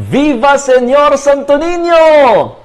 Viva Señor Santo Niño!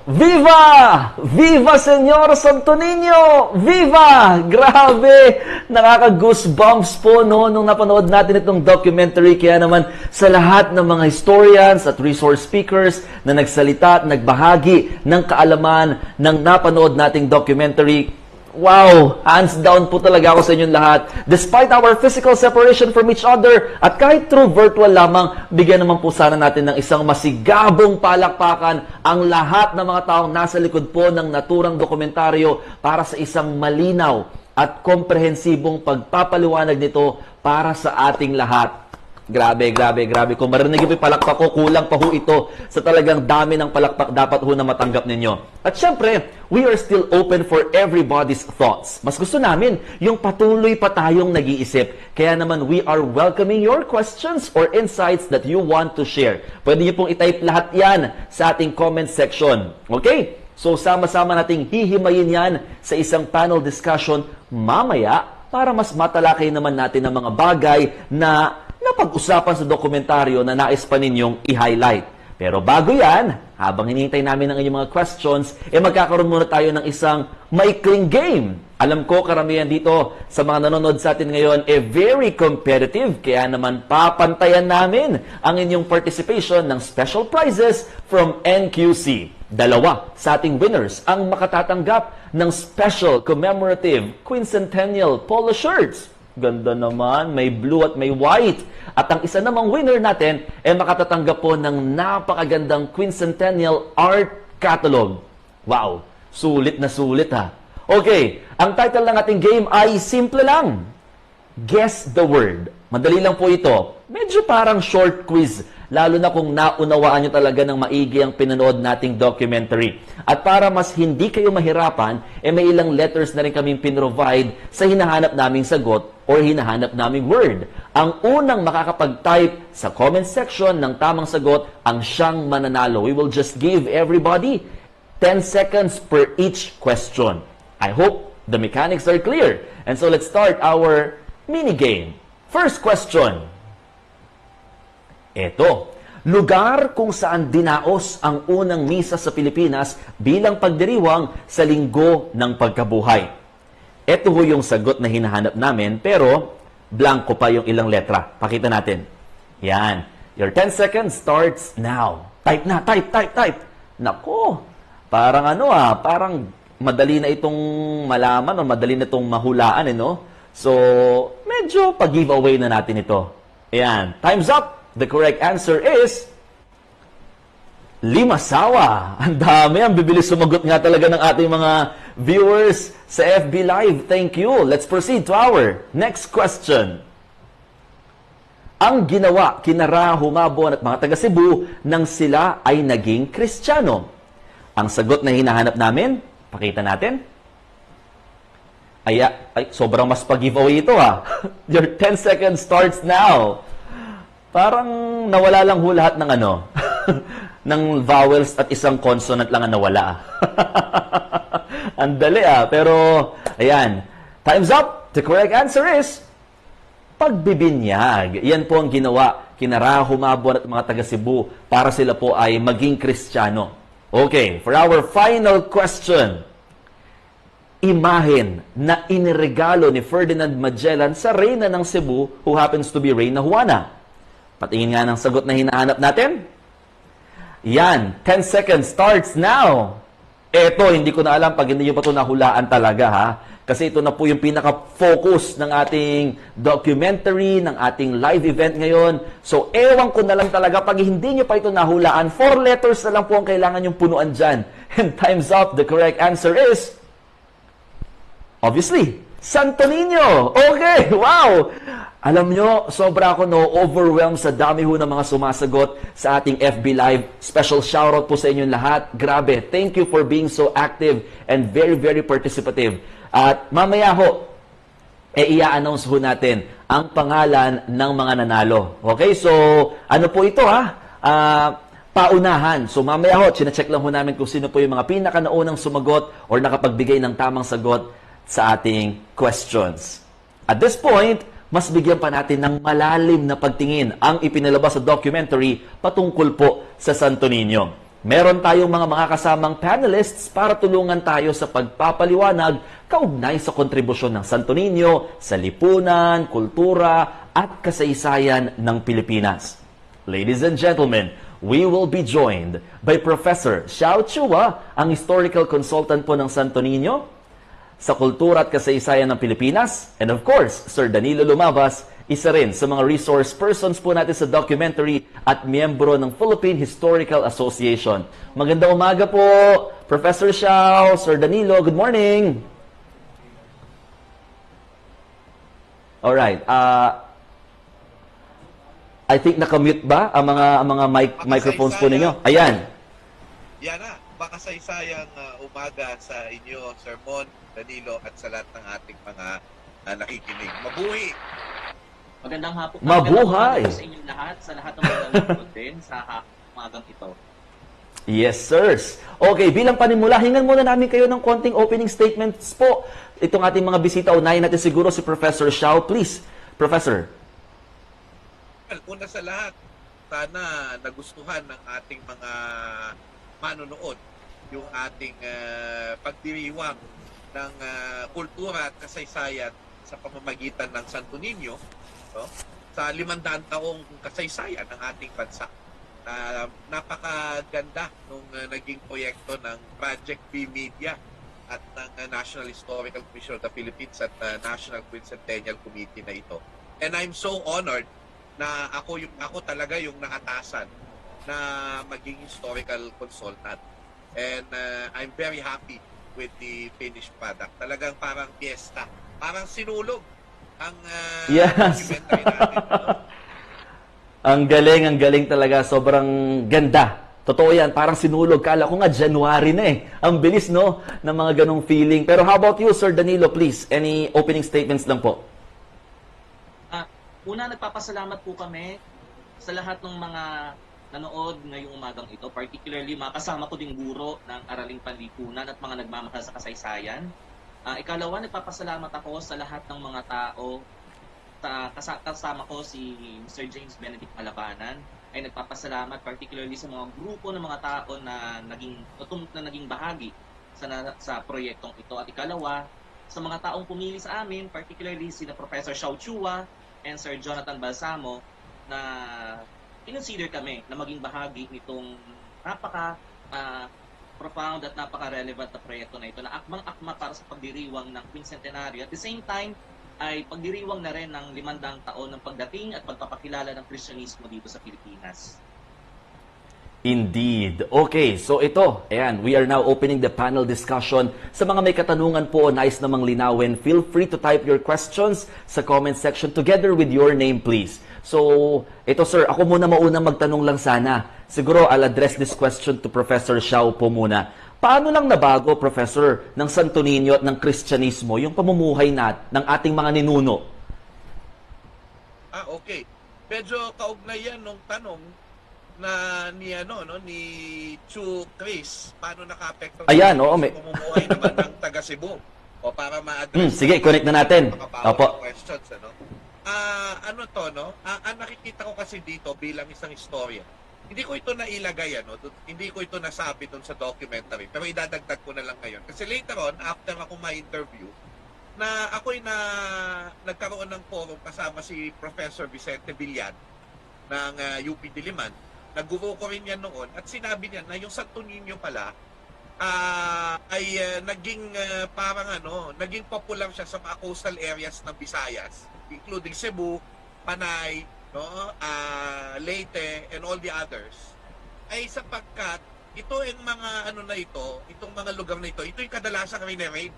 Viva! Viva Señor Santo Niño! Viva! Grabe! Nakaka-goosebumps po nung napanood natin itong documentary. Kaya naman sa lahat ng mga historians at resource speakers na nagsalita at nagbahagi ng kaalaman ng napanood nating documentary, wow! Hands down po talaga ako sa inyong lahat. Despite our physical separation from each other, at kahit through virtual lamang, bigyan naman po sana natin ng isang masigabong palakpakan ang lahat ng mga taong nasa likod po ng naturang dokumentaryo para sa isang malinaw at komprehensibong pagpapaliwanag nito para sa ating lahat. Grabe, grabe, grabe. Kung marinig yung palakpak ko, kulang pa ho ito sa talagang dami ng palakpak dapat ho na matanggap ninyo. At syempre, we are still open for everybody's thoughts. Mas gusto namin yung patuloy pa tayong nag-iisip. Kaya naman, we are welcoming your questions or insights that you want to share. Pwede niyo pong itype lahat yan sa ating comment section. Okay? So, sama-sama nating hihimayin yan sa isang panel discussion mamaya para mas matalakay naman natin ang mga bagay na napag-usapan sa dokumentaryo na nais pa ninyong i-highlight. Pero bago yan, habang hinihintay namin ang inyong mga questions, magkakaroon muna tayo ng isang maikling game. Alam ko, karamihan dito sa mga nanonood sa atin ngayon, very competitive. Kaya naman papantayan namin ang inyong participation ng special prizes from NQC. Dalawa sa ating winners ang makatatanggap ng special commemorative quincentennial polo shirts. Ganda naman, may blue at may white. At ang isa namang winner natin ay makatatanggap po ng napakagandang quincentennial art catalog. Wow, sulit na sulit ha. Okay, ang title ng ating game ay simple lang. Guess the word. Madali lang po ito. Medyo parang short quiz, lalo na kung naunawaan nyo talaga ng maigi ang pinanood nating documentary. At para mas hindi kayo mahirapan, may ilang letters na rin kaming pinrovide sa hinahanap naming sagot or hinahanap naming word. Ang unang makakapag-type sa comment section ng tamang sagot ang siyang mananalo. We will just give everybody 10 seconds per each question. I hope the mechanics are clear. And so let's start our mini game. First question. Ito, lugar kung saan dinaos ang unang misa sa Pilipinas bilang pagdiriwang sa Linggo ng Pagkabuhay. Ito ho yung sagot na hinahanap namin, pero blanco pa yung ilang letra. Pakita natin. Yan. Your 10 seconds starts now. Type na, type. Nako, parang parang madali na itong malaman o madali na itong mahulaan, no? So, medyo pag-giveaway na natin ito. Ayan. Time's up. The correct answer is Limasawa. Ang dami. Ang bibilis sumagot nga talaga ng ating mga viewers sa FB Live. Thank you. Let's proceed to our next question. Ang ginawa kinara, Humabon at mga taga Cebu nang sila ay naging Kristiyano. Ang sagot na hinahanap namin, pakita natin. Ay, sobrang mas pag-giveaway ito ha. Your 10 seconds starts now. Parang nawala lang ho lahat ng ng vowels at isang consonant lang ang nawala. Ang dali pero ayan. Time's up. The correct answer is pagbibinyag. Yan po ang ginawa kinara, Humabon at mga taga Cebu para sila po ay maging Kristiyano. Okay, for our final question. Imahen na iniregalo ni Ferdinand Magellan sa Reyna ng Cebu who happens to be Reyna Juana. Patingin nga ng sagot na hinahanap natin. Yan, 10 seconds starts now. Eto, hindi ko na alam pag hindi nyo pa ito nahulaan talaga ha. Kasi ito na po yung pinaka-focus ng ating documentary, ng ating live event ngayon. So, ewan ko na lang talaga pag hindi nyo pa ito nahulaan. 4 letters na lang po ang kailangan yung punuan dyan. And time's up. The correct answer is obviously, Santo Niño! Okay, wow! Alam nyo, sobra ako overwhelmed sa dami ho ng mga sumasagot sa ating FB Live. Special shoutout po sa inyong lahat. Grabe, thank you for being so active and very, very participative. At mamaya ho, i-announce ho natin ang pangalan ng mga nanalo. Okay, so ano po ito paunahan. So mamaya ho, chinecheck lang ho namin kung sino po yung mga pinaka-naunang sumagot or nakapagbigay ng tamang sagot sa ating questions. At this point, mas bigyan pa natin ng malalim na pagtingin ang ipinalabas sa documentary patungkol po sa Santo Niño. Meron tayong mga kasamang panelists para tulungan tayo sa pagpapaliwanag kaugnay sa kontribusyon ng Santo Niño sa lipunan, kultura at kasaysayan ng Pilipinas. Ladies and gentlemen, we will be joined by Professor Xiao Chua, ang historical consultant po ng Santo Niño sa kultura at kasaysayan ng Pilipinas. And of course, Sir Danilo Lumabas, isa rin sa mga resource persons po natin sa documentary at miyembro ng Philippine Historical Association. Magandang umaga po, Professor Xiao, Sir Danilo, good morning. Alright, I think nakamute ba ang mga microphones po ninyo? Ayan. Yan na, makasaysayang umaga sa inyo, Sir Mon, Danilo, at sa lahat ng ating mga nakikinig. Mabuhi! Magandang hapon. Mabuhay! Sa inyong lahat, sa lahat ng mga nanonood din sa umagang ito. Yes, sirs. Okay, bilang panimula, hingan muna namin kayo ng konting opening statements po. Itong ating mga bisita, unahin natin siguro si Professor Xiao. Please, Professor. Una sa lahat, sana nagustuhan ng ating mga manonood yung ating pagdiriwang ng kultura at kasaysayan sa pamamagitan ng Santo Niño, no? Sa 500 taong kasaysayan ng ating bansa. Napakaganda nung naging proyekto ng Project B Media at ng National Historical Commission of the Philippines at National Quincentennial Committee na ito. And I'm so honored na ako talaga yung nakatasan na maging historical consultant. And I'm very happy with the finished product. Talagang parang fiesta. Parang sinulog ang documentary natin. No? Ang galing talaga. Sobrang ganda. Totoo yan. Parang sinulog. Kala ko nga January na eh. Ang bilis, no? Ng mga ganong feeling. Pero how about you, Sir Danilo, please? Any opening statements lang po? Una, nagpapasalamat po kami sa lahat ng mga nanood ngayong umagang ito, particularly mga kasama ko ding guro ng Araling Panlipunan at mga nagmamahal sa kasaysayan. Ikalawa, nagpapasalamat ako sa lahat ng mga tao. Kasama ko si Mr. James Benedict Malabanan ay nagpapasalamat particularly sa mga grupo ng mga tao na naging bahagi sa proyektong ito. At ikalawa, sa mga taong pumili sa amin, particularly sina Professor Xiao Chua and Sir Jonathan Balsamo, na kinonsider kami na maging bahagi nitong profound at napaka-relevant na proyekto na ito na akmang-akma para sa pagdiriwang ng Quincentenaryo. At the same time, ay pagdiriwang na rin ng 500 taon ng pagdating at pagpapakilala ng Kristyanismo dito sa Pilipinas. Indeed. Okay, so ito, ayan, we are now opening the panel discussion. Sa mga may katanungan po o nais namang linawin, feel free to type your questions sa comment section together with your name, please. So, ito sir, ako muna maunang magtanong lang sana. Siguro, I'll address this question to Professor Xiao po muna. Paano lang nabago, Professor, ng Santo Niño at ng Kristyanismo yung pamumuhay ng ating mga ninuno? Okay. Medyo kaugnay yan nung tanong na ni Chu Chris, paano nakapekto Ayan, oo, sa pamumuhay naman ng taga Cebu? O para ma-address sige, connect na natin. Opo. Questions, ano? Ang nakikita ko kasi dito bilang isang istorya, hindi ko ito nailagay, hindi ko ito nasabi doon sa documentary, pero idadagdag ko na lang ngayon. Kasi later on, after ako ma-interview, na ako'y nagkaroon ng forum kasama si Professor Vicente Villan ng UP Diliman. Nag-guro ko rin yan noon at sinabi niya na yung Santo Niño pala ay naging naging popular siya sa mga coastal areas ng Visayas, including Cebu, Panay, Leyte, and all the others. Ay sapagkat ito yung mga itong mga lugar na ito yung kadalasang rine-raid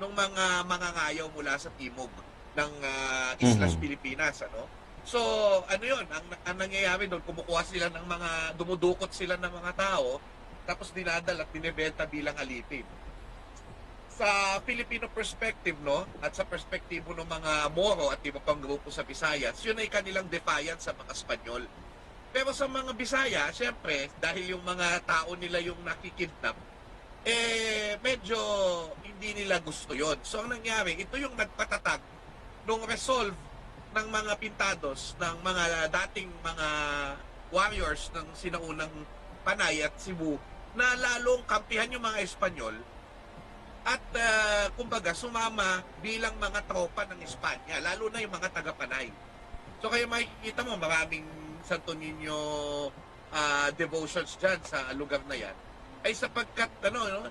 ng mga mangangayaw mula sa timog ng Islas Pilipinas, So, ang nangyayari doon, kumukuha sila ng dumudukot sila ng mga tao, tapos dinadala at binebenta bilang alipin. Sa Filipino perspective, at sa perspektibo ng mga Moro at iba pang grupo sa Visayas, yun ay kanilang defiance sa mga Espanyol. Pero sa mga Bisaya, syempre, dahil yung mga tao nila yung nakikidnap, medyo hindi nila gusto yon. So, ang nangyari, ito yung nagpatatag nung resolve ng mga pintados ng mga dating mga warriors ng sinaunang Panay at Cebu na lalong kampihan yung mga Espanyol at kumbaga sumama bilang mga tropa ng Espanya, lalo na yung mga taga-Panay. So kaya makikita mo maraming Santo Niño devotions dyan sa lugar na yan ay sapagkat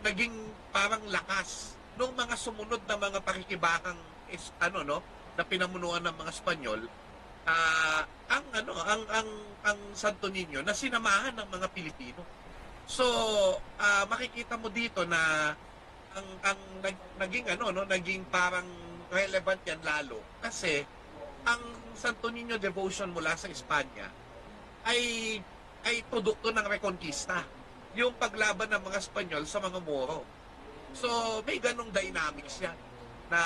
naging parang lakas ng mga sumunod na mga pakikibakang na pinamunuan ng mga Espanyol, ang Santo Niño na sinamahan ng mga Pilipino. So makikita mo dito na naging parang relevant yan lalo kasi ang Santo Niño devotion mula sa Espanya ay produkto ng Reconquista, yung paglaban ng mga Espanyol sa mga Moro. So may ganong dynamics yan na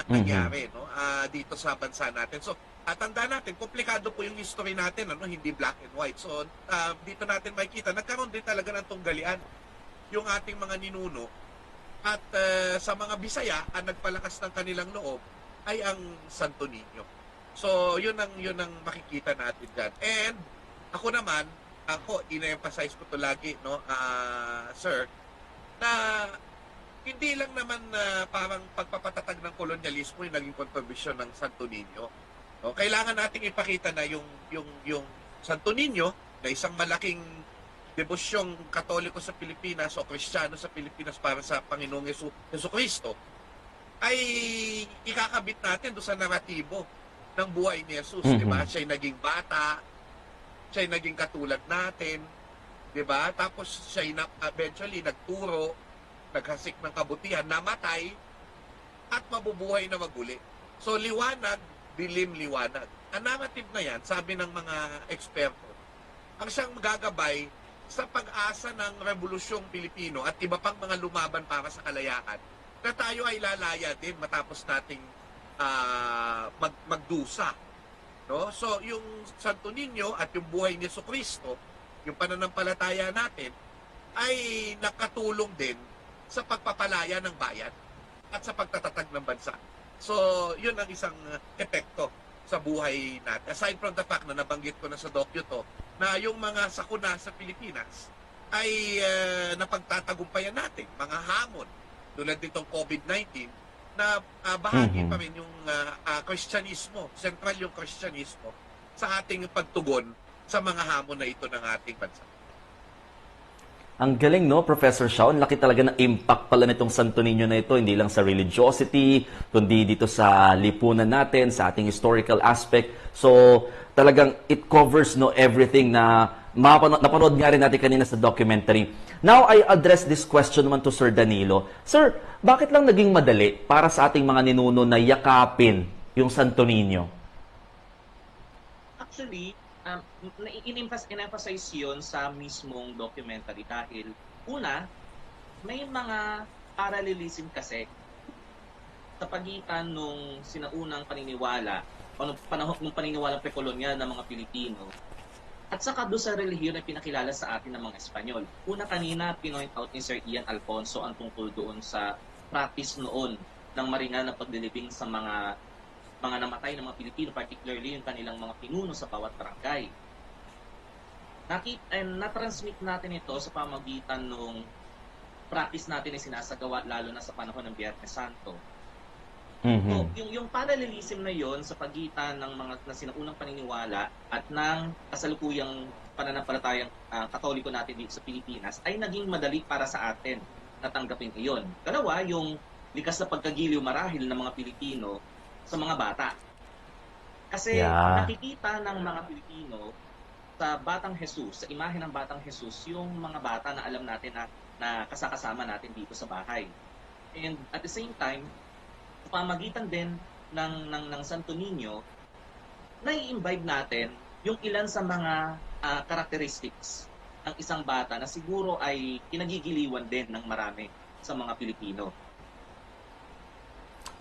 nangyari dito sa bansa natin. So tandaan natin, komplikado po yung history natin, hindi black and white. So dito natin makikita, nagkaroon din talaga ng tunggalian yung ating mga ninuno. At sa mga Bisaya, ang nagpalakas ng kanilang loob ay ang Santo Niño. So yun ang makikita natin dyan. And ako ina-emphasize ko to lagi, sir, na hindi lang naman parang pagpapatatag ng kolonyalismo yung naging kontribusyon ng Santo Niño. No? Kailangan nating ipakita na yung Santo Niño na isang malaking debosyong Katoliko sa Pilipinas o Kristiyano sa Pilipinas para sa Panginoong Jesucristo ay ikakabit natin doon sa naratibo ng buhay ni Jesus, di ba? Siya'y naging bata, siya'y naging katulad natin, di ba? Tapos siya'y eventually nagturo, naghasik ng kabutihan, namatay, at mabubuhay na maguli. So liwanag, dilim, liwanag. Ang narrative na yan, sabi ng mga eksperto, ang siyang magagabay sa pag-asa ng Rebolusyong Pilipino at iba pang mga lumaban para sa kalayaan na tayo ay lalaya din matapos nating magdusa. No? So yung Santo Niño at yung buhay ni Jesucristo, yung pananampalataya natin, ay nakatulong din sa pagpapalaya ng bayan at sa pagtatatag ng bansa. So yun ang isang epekto sa buhay natin. Aside from the fact na nabanggit ko na sa docu to, na yung mga sakuna sa Pilipinas ay napagtatagumpayan natin, mga hamon, tulad nitong COVID-19, na bahagi pa rin yung Kristyanismo, sentral yung Kristyanismo sa ating pagtugon sa mga hamon na ito ng ating bansa. Ang galing, no, Professor Shaun? Laki talaga ng impact pala nitong Santo Niño na ito, hindi lang sa religiosity, kundi dito sa lipunan natin, sa ating historical aspect. So, talagang it covers everything na napanood nga rin natin kanina sa documentary. Now, I address this question naman to Sir Danilo. Sir, bakit lang naging madali para sa ating mga ninuno na yakapin yung Santo Niño? Actually, in-emphasize yun sa mismong documentary dahil una, may mga parallelism kasi sa pagitan nung sinaunang paniniwala o nung paniniwalang prekolonyal ng mga Pilipino at saka doon sa relihiyon na pinakilala sa atin ng mga Espanyol. Una kanina, pinoint out ni Sir Ian Alfonso ang tungkol doon sa practice noon ng maringal na paglilibing sa mga namatay ng mga Pilipino, particularly yung kanilang mga pinuno sa bawat barangay. Na-transmit natin ito sa pamagitan ng practice natin na sinasagawa lalo na sa panahon ng Biyernes Santo. So, yung parallelism na yon sa pagitan ng mga sinaunang paniniwala at ng kasalukuyang pananampalatayang Katoliko natin dito sa Pilipinas ay naging madali para sa atin na tanggapin iyon. Dalawa, yung likas na pagkagiliw marahil ng mga Pilipino sa mga bata. Kasi nakikita ng mga Pilipino sa Batang Jesus, sa imahe ng Batang Jesus, yung mga bata na alam natin na kasakasama natin dito sa bahay. And at the same time, pamagitan din ng Santo Niño, nai-imbibe natin yung ilan sa mga characteristics ng isang bata na siguro ay kinagigiliwan din ng marami sa mga Pilipino.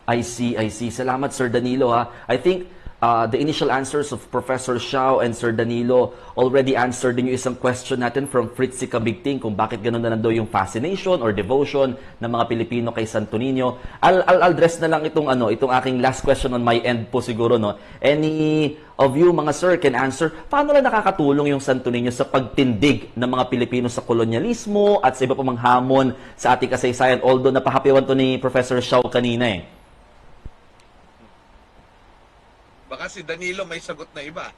I see. Salamat, Sir Danilo, ha. I think the initial answers of Professor Xiao and Sir Danilo already answered din yung isang question natin from Fritzy Kabigting kung bakit ganun na daw yung fascination or devotion ng mga Pilipino kay Santo Niño. I'll address na lang itong aking last question on my end po siguro, no. Any of you mga sir can answer, paano lang nakakatulong yung Santo Niño sa pagtindig ng mga Pilipino sa kolonyalismo at sa iba pa mang hamon sa ating kasaysayan, although napahapiwan to ni Professor Xiao kanina eh. Baka si Danilo may sagot na iba.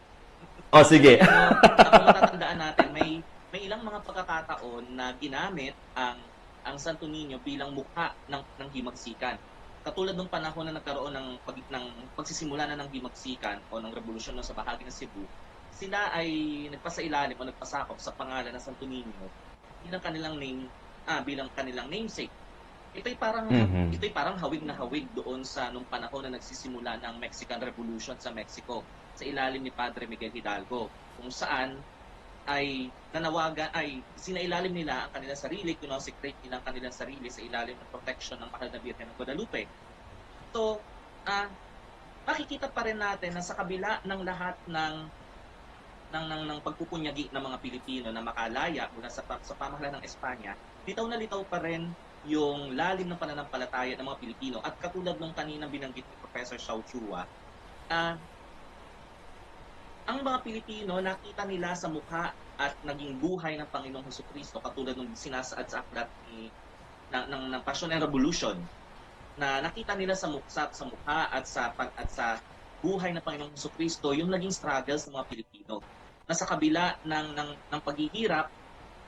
Oh, sige. Kung matatandaan natin, may ilang mga pagkakataon na ginamit ang Santo Niño bilang mukha ng himagsikan. Katulad ng panahon na nagkaroon ng pagsisimula na ng himagsikan o ng revolusyon sa bahagi ng Cebu, sila ay nagpasailalim o nagpasakop sa pangalan ng Santo Niño bilang kanilang namesake. Ito'y parang hawig na hawig doon sa nung panahon na nagsisimula ng Mexican Revolution sa Mexico sa ilalim ni Padre Miguel Hidalgo, kung saan ay sinailalim nila ang kanilang sarili, kinosecrate nila ang kanilang sarili sa ilalim ng protection ng Mahal na Birhen ng Guadalupe. So, makikita pa rin natin na sa kabila ng lahat ng pagpupunyagi ng mga Pilipino na makalaya mula sa pamahalaan ng Espanya, litaw na litaw pa rin yung lalim ng pananampalataya ng mga Pilipino. At katulad nung kaninang binanggit ni Professor Xiao Chua, ang mga Pilipino nakita nila sa mukha at naging buhay ng Panginoong Jesucristo, katulad nung sinasaad sa aklat ng Passion and Revolution, na nakita nila sa mukha at sa buhay ng Panginoong Jesucristo yung naging struggles ng mga Pilipino. Na sa kabila ng paghihirap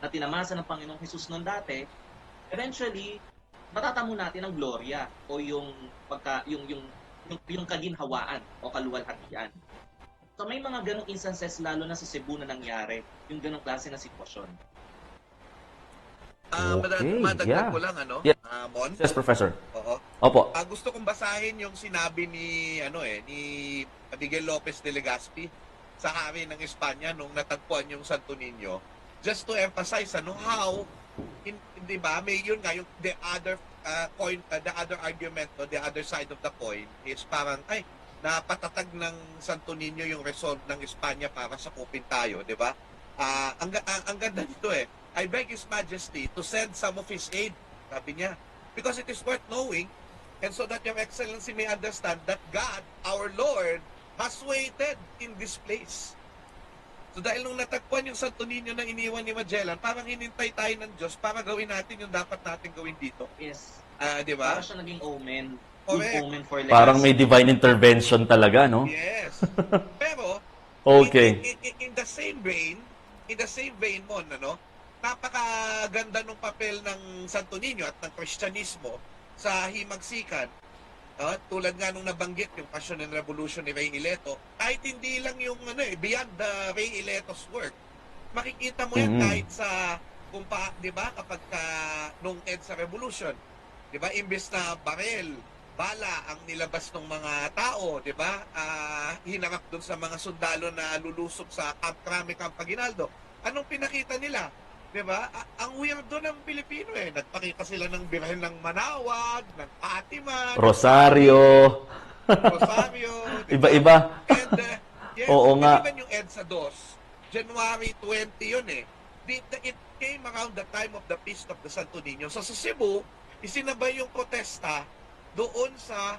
na tinamasa ng Panginoong Jesus noon dati, eventually, matatamo natin ang gloria o yung kaginhawaan o kaluwalhatian. So may mga ganong instances lalo na sa Cebu na nangyari, yung ganong klase na sitwasyon. Madagdag ko lang, Yeah. Mon? Yes, Professor. Oo. Opo. Gusto kong basahin yung sinabi ni Miguel Lopez de Legazpi sa hari ng Espanya nung natagpuan yung Santo Niño. Just to emphasize how di ba, may yun nga yung the other argument, the other side of the coin is parang napatatag ng Santo Niño yung resolve ng Espanya para sakupin tayo, di ba? Ang ganda nito I beg His Majesty to send some of His aid, sabi niya, because it is worth knowing and so that Your Excellency may understand that God, our Lord, has waited in this place. So dahil nung natagpuan yung Santo Niño na iniwan ni Magellan, parang hinintay tayo ng Diyos para gawin natin yung dapat natin gawin dito. Yes. Di ba? Parang siya naging omen. Correct. Good omen for legacy. Parang may divine intervention talaga, no? Yes. Pero, Okay. in the same vein mo, napakaganda ng papel ng Santo Niño at ng Kristyanismo sa himagsikan. Tulad nga nung nabanggit yung Passion and Revolution ni Rey Ileto, kahit hindi lang yung beyond the Rey Ileto's work, makikita mo yan kahit sa di ba, kapag nung EDSA Revolution, di ba, imbes na barel, bala ang nilabas ng mga tao, di ba, hinarap dun sa mga sundalo na lulusog sa Camp Crame, Camp Aguinaldo. Anong pinakita nila? Diba? Ang weirdo ng Pilipino Nagpakita sila ng Birhen ng Manawag, ng Fatima, Rosario. Diba? Iba-iba. And, yes, Oo nga. even yung EDSA 2, January 20 yun It came around the time of the Feast of the Santo Niño. So sa Cebu, isinabay yung protesta doon sa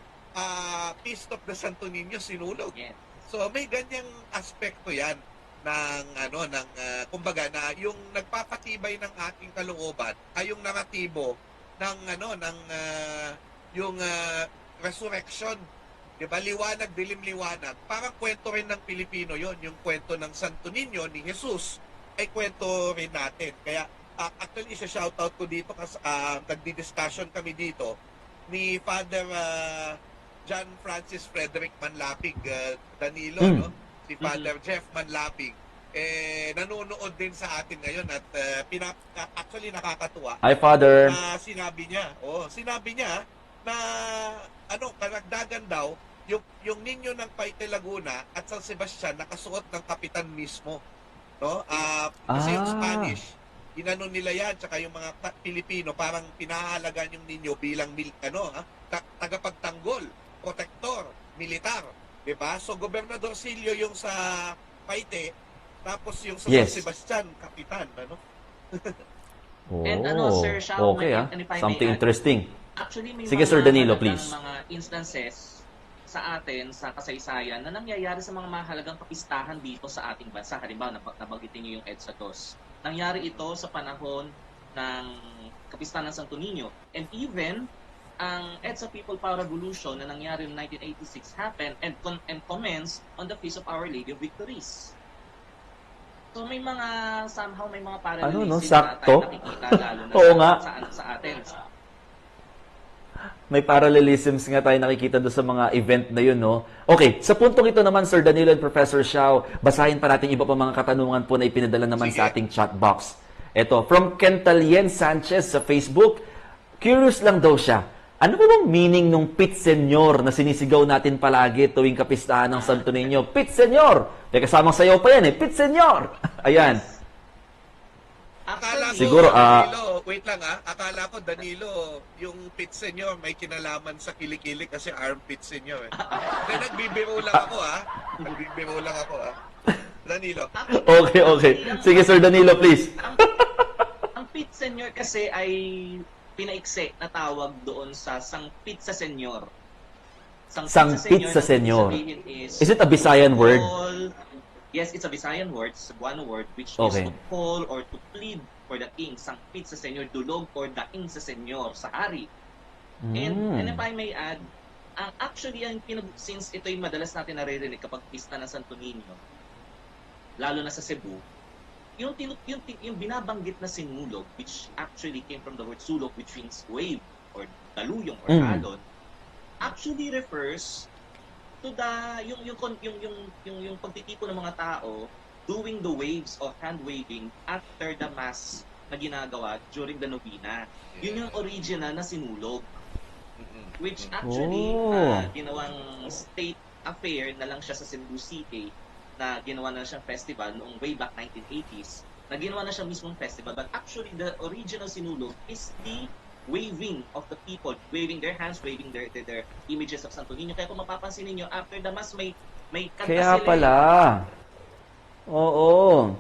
Feast of the Santo Niño sinulog. Yes. So may ganyang aspekto yan ng kumbaga na yung nagpapatibay ng ating kalooban ay yung naratibo ng yung resurrection, 'di ba? Liwanag, dilim, liwanag. Parang kwento rin ng Pilipino 'yon, yung kwento ng Santo Niño ni Jesus ay kwento rin natin. Kaya actually isa-shoutout ko dito kasi nagdi-discussion kami dito ni Father John Francis Frederick Manlapig Danilo, no? Si Father Jeff Manlapig, nanonood din sa atin ngayon at actually nakakatuwa. Hi, Father. Sinabi niya na karagdagan daw yung ninyo ng Paite Laguna at San Sebastian nakasuot ng kapitan mismo, no? Kasi yung Spanish, inano nila yan, tsaka yung mga Pilipino parang pinahalagan yung ninyo bilang tagapagtanggol, protector, militar. Diba? So, Gobernador Silio yung sa Paite, tapos yung sa Yes. San Sebastian, kapitan, ano? And ano, Sir Shao, okay and if I may Something add, interesting. actually, may Sige, mga Sir Danilo, mahalagang please. mga instances sa atin, sa kasaysayan, na nangyayari sa mga mahalagang kapistahan dito sa ating bansa. Halimbawa, nabanggitin niyo yung EDSA 2. Nangyari ito sa panahon ng kapistahan ng Santo Niño. And even, ang EDSA People Power Revolution na nangyari noong 1986 happened and commenced on the Feast of Our Lady of Victories. So may mga, somehow may mga parallelism Ano, no? na Sakto? tayo nakikita, lalo na Oo nga. sa atin. May parallelisms nga tayo nakikita doon sa mga event na yun, no? Okay, sa puntong ito naman, Sir Danilo and Professor Xiao, basahin pa natin iba pa mga katanungan po na ipinadala naman Sige. sa ating chat box. Ito, from Kentalien Sanchez sa Facebook, curious lang daw siya. Ano ba bang meaning nung Pit Senyor na sinisigaw natin palagi tuwing kapistahan ng Santo Niño? Pit Senyor! May kasamang sayaw pa yan eh, Pit Senyor! Ayan. Akala ko, Siguro, Danilo, wait lang akala ko, Danilo, yung pit senyor may kinalaman sa kilikili kasi armpit senyor eh. Kaya nagbibiro lang ako Nagbibiro lang ako Danilo. Okay. Sige, Sir Danilo, please. Ang Pit Senyor kasi ay pinaikse na tawag doon sa Sangpit sa Senyor. Sangpit sa Senyor. Is Is it a Visayan word? Yes, it's a Visayan word, it's one word, which Okay. is to call or to plead for the king. Sangpit sa Senyor, dulog or daing sa Senyor, sa hari. And if I may add, actually, since ito'y madalas natin naririnig kapag pista ng Santo Niño, lalo na sa Cebu, yung binabanggit na sinulog, which actually came from the word sulok, which means wave or daluyong or alon, actually refers to the yung pagtitipon ng mga tao doing the waves of hand waving after the mass na ginagawa during the novena. Yun yung original na sinulog, which actually ginawang state affair na lang siya sa Cebu City, na ginawa na siyang festival noong way back 1980s, na ginawa na siya mismong festival. But actually, the original sinulog is the waving of the people, waving their hands, waving their images of Santo Niño. Kaya kung mapapansin niyo after the mass, may kanta Kaya sila. pala. Oo.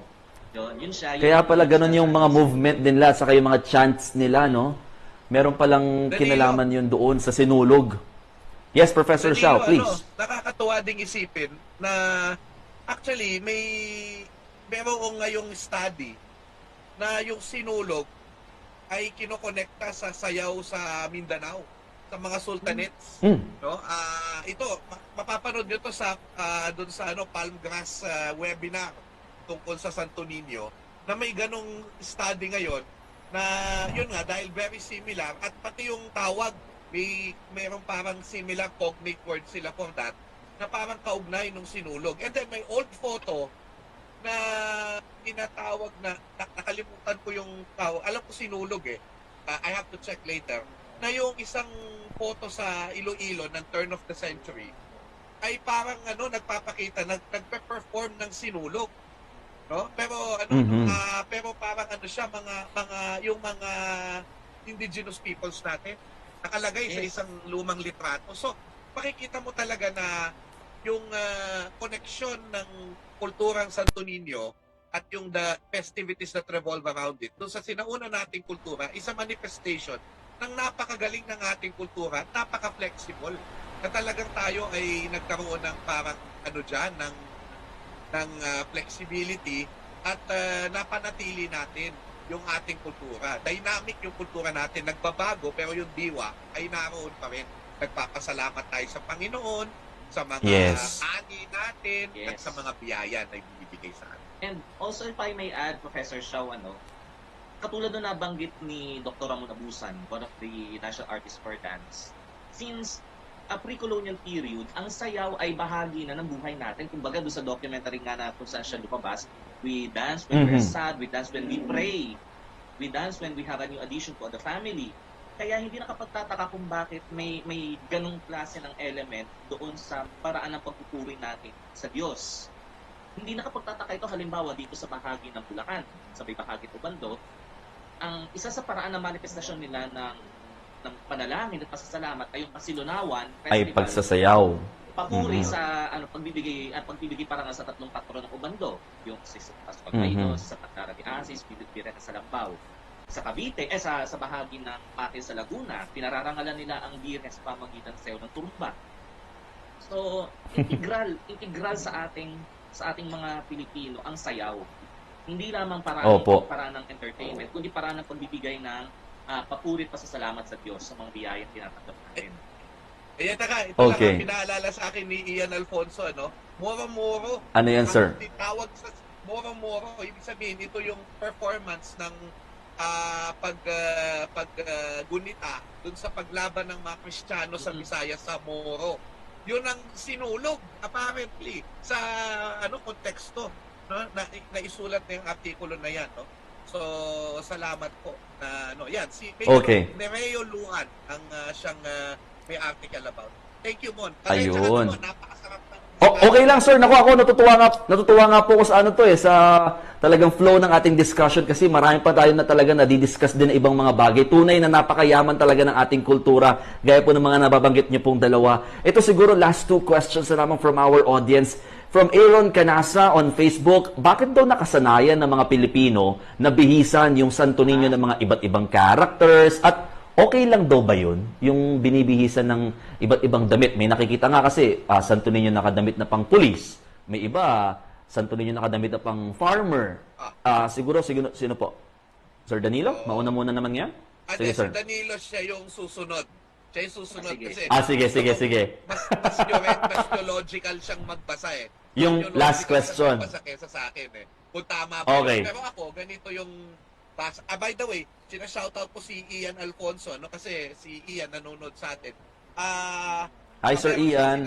Yun siya. Kaya pala ganun yung mga movement nila, saka yung mga chants nila, no? Meron palang Danilo. kinalaman yun doon sa sinulog. Yes, Professor Danilo, Xiao, please. nakakatuwa ding isipin na actually merong ngayong study na yung sinulog ay kinokonekta sa sayaw sa Mindanao, sa mga sultanates. No? Ito, mapapanood nyo to sa doon sa Palmgrass webinar tungkol sa Santo Niño, na may ganong study ngayon na yun nga, dahil very similar, at pati yung tawag, mayroong parang similar cognate word sila for that, na parang kaugnay nung sinulog. And then may old photo na tinatawag na, nakalimutan ko yung tawag, alam ko sinulog eh, I have to check later, na yung isang photo sa Iloilo ng turn of the century ay parang nagpapakita, nagpe-perform ng sinulog, no? Pero pero parang siya, yung mga indigenous peoples natin nakalagay sa isang lumang litrato. So makikita mo talaga na yung connection ng kulturang Santo Niño at yung the festivities that revolve around it, doon sa sinauna nating kultura, isa manifestation ng napakagaling ng ating kultura, napaka-flexible, na talagang tayo ay nagkaroon ng parang ng flexibility at napanatili natin yung ating kultura. Dynamic yung kultura natin, nagbabago, pero yung diwa ay naroon pa rin. Nagpapasalamat tayo sa Panginoon, sa mga ani natin, at sa mga biyaya na ibibigay sa atin. And also, if I may add, Professor Xiao, katulad na nabanggit ni Dr. Ramon Abusan, one of the national artists for dance, since a pre-colonial period, ang sayaw ay bahagi na ng buhay natin. Kumbaga, doon sa documentary nga na kung saan siya lumabas, we dance when we're sad, we dance when we pray, we dance when we have a new addition to the family. Kaya hindi nakapagtataka kung bakit may ganong klase ng element doon sa paraan ng pagpupuri natin sa Diyos. Hindi nakapagtataka ito halimbawa dito sa bahagi ng Bulacan, sa may bahagi ng Bando, ang isa sa paraan ng manifestasyon nila ng panalangin at pasasalamat ay yung Kasilunawan ay pagsasayaw. papuri sa pagbibigay parangal sa tatlong patron ng Ubando, yung si Pastor Pagmainos, sa Pagkara de Asis, Bibira sa Lampao. Sa Cavite, sa bahagi ng Pate sa Laguna, pinararangalan nila ang biyernes sa pamagitan ng sayaw ng turumba. So, integral sa ating mga Pilipino ang sayaw. Hindi lamang paraan ng entertainment, kundi paraan ng pagbibigay ng papuri at pasasalamat sa Diyos sa mga biyayang tinatanggap natin. Ito Okay. lang ang pinaalala sa akin ni Ian Alfonso, ano? Moro-moro. Ano yan, sir? Ang tawag sa moro-moro, ibig sabihin, ito yung performance ng paggunita dun sa paglaban ng mga Kristiyano sa Visayas sa Moro. Yun ang sinulog, apparently, sa konteksto, no? Na isulat na yung artikulo na yan, no? So, salamat po na yan si Okay. Nereo Luan ang siyang may article about. Thank you, Mon. Ayun. Napakasarap na. Okay lang, sir. Naku, ako natutuwa nga po ko sa sa talagang flow ng ating discussion kasi marami pa tayo na talaga nadidiscuss din ng ibang mga bagay. Tunay na napakayaman talaga ng ating kultura. Gaya po ng mga nababanggit niyo pong dalawa. Ito siguro last 2 questions na naman from our audience. From Aaron Canasa on Facebook, bakit daw nakasanayan ng mga Pilipino na bihisan yung Santo Niño ng mga iba't ibang characters at okay lang daw ba yun? Yung binibihisan ng iba't ibang damit. May nakikita nga kasi, Santo Niño nakadamit na pang pulis. May iba, Santo Niño nakadamit na pang farmer. Siguro, sino po? Sir Danilo? Mauna muna naman yan? Sige, Si sir. Danilo siya yung susunod. Siya yung susunod Sige. kasi. Sige. Mas theological siyang magbasa eh. Yung Theological last siyang question. magbasa kaysa sa akin eh. Kung tama ba. Okay. Pero ako, ganito yung basa. By the way, sinashoutout ko si Ian Alfonso, no? Kasi si Ian nanonood sa atin. Hi, Sir Ian.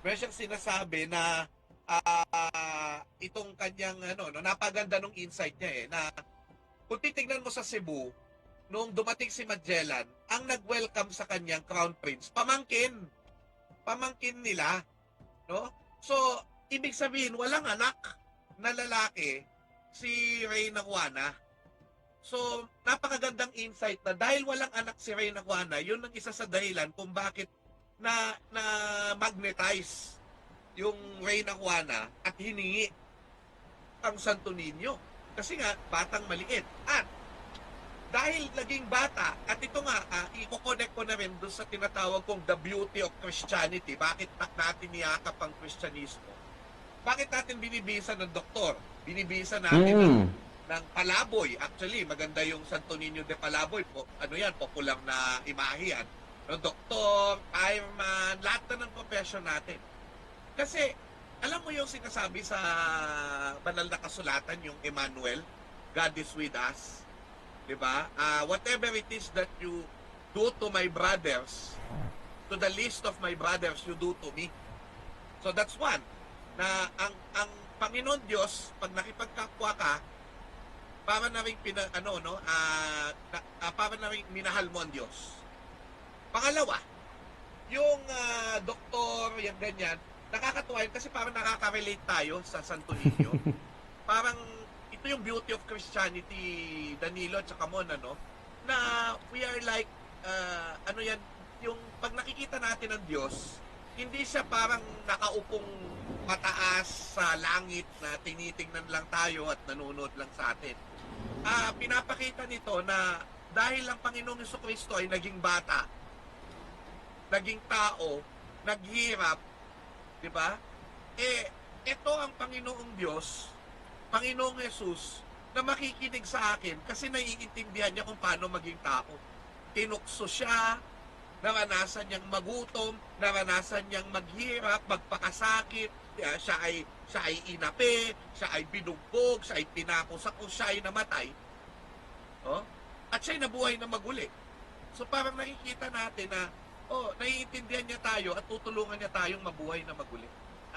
Meron siyang sinasabi na itong kanyang napaganda nung insight niya eh, na kung titignan mo sa Cebu, nung dumating si Magellan, ang nag-welcome sa kanyang Crown Prince, pamangkin nila, no? So, ibig sabihin, walang anak na lalaki si Reyna Juana. So, napakagandang insight na dahil walang anak si Reyna Juana, yun ang isa sa dahilan kung bakit na magnetize yung Reyna Juana at hiningi ang Santo Niño. Kasi nga, batang maliit. At dahil naging bata, at ito nga, i-connect ko na rin doon sa tinatawag kong the beauty of Christianity. Bakit natin niyakap ang Kristyanismo? Bakit natin binibisa ng doktor? Binibisa natin ng Palaboy. Actually, maganda yung Santo Niño de Palaboy. Popular na imahe yan. No, doktor, fireman, lahat na ng profession natin. Kasi, alam mo yung sinasabi sa banal na kasulatan, yung Emmanuel, God is with us. Diba? Whatever it is that you do to my brothers, to the least of my brothers, you do to me. So that's one. Na ang Panginoon Diyos, pag nakipagkapwa ka, para na rin para na rin minahal mo ang Diyos. Pangalawa, yung doktor, yung ganyan, nakakatuwa yun kasi parang nakaka-relate tayo sa Santo Niño. Parang ito yung beauty of Christianity, Danilo at saka Mon, na we are like, yung pag nakikita natin ang Diyos, hindi siya parang nakaupong mataas sa langit na tinitingnan lang tayo at nanonood lang sa atin. Pinapakita nito na dahil ang Panginoong Jesucristo ay naging bata, naging tao, naghirap, di ba? Ito ang Panginoong Diyos, Panginoong Jesus, na makikinig sa akin kasi naiintindihan niya kung paano maging tao. Tinukso siya, naranasan niyang magutom, naranasan niyang maghirap, magpakasakit, siya ay inapi, siya ay binugbog, siya ay pinako sa krus, siya ay namatay. At siya ay nabuhay na maguli. So parang nakikita natin na naiintindihan niya tayo at tutulungan niya tayong mabuhay na maguli.